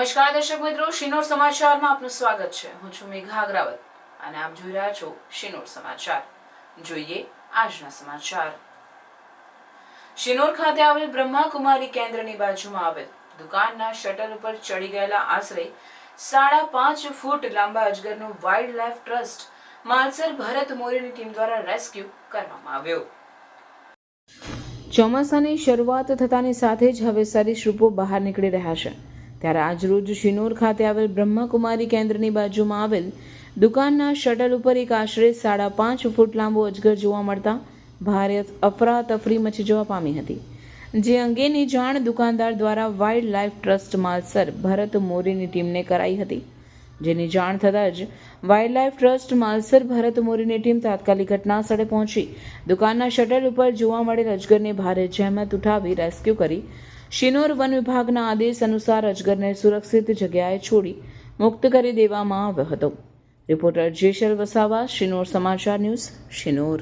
નમસ્કાર દર્શક મિત્રો, શિનોર સમાચારમાં આપનું સ્વાગત છે. હું છું મેઘા અગ્રવાલ અને આપ જોઈ રહ્યા છો શિનોર સમાચાર. જોઈએ આજના સમાચાર. શિનોર ખાતે આવેલ બ્રહ્માકુમારી કેન્દ્રની બાજુમાં આવેલ દુકાનના શટર ઉપર ચડી ગયેલા આશરે 5.5 ફૂટ લાંબા અજગરનું વાઇલ્ડ લાઇફ ટ્રસ્ટ માલસર ભરત મોરેની ટીમ દ્વારા રેસ્ક્યુ કરવામાં આવ્યો. ચોમાસાની શરૂઆત થતાની સાથે જ હવે સરીસૃપો બહાર નીકળી રહ્યા છે. ત્યારે આજરોજ શિનોર ખાતે આવેલ બ્રહ્માકુમારી કેન્દ્રની બાજુમાં આવેલ દુકાનના શટર ઉપર એક આશરે 5.5 ફૂટ લાંબો અજગર જોવા મળતા ભારે અફરાતફરી મચી જવા પામી હતી. જે અંગેની જાણ દુકાનદાર દ્વારા વાઇલ્ડ લાઇફ ટ્રસ્ટ માલસર ભરત મોરીની ટીમને કરાઈ હતી. જેની જાણ થતાં જ વાઇલ્ડ લાઇફ ટ્રસ્ટ માલસર ભરત મોરીની ટીમ તાત્કાલિક ઘટના સ્થળે પહોંચી દુકાનના શટર ઉપર જોવા મળેલ અજગરને ભારે જહેમત ઉઠાવી રેસ્ક્યુ કરી શિનોર વન વિભાગના આદેશ અનુસાર અજગરને સુરક્ષિત જગ્યાએ છોડી મુક્ત કરી દેવામાં આવ્યો હતો. રિપોર્ટર જેશલ વસાવા, શિનોર સમાચાર ન્યૂઝ, શિનોર.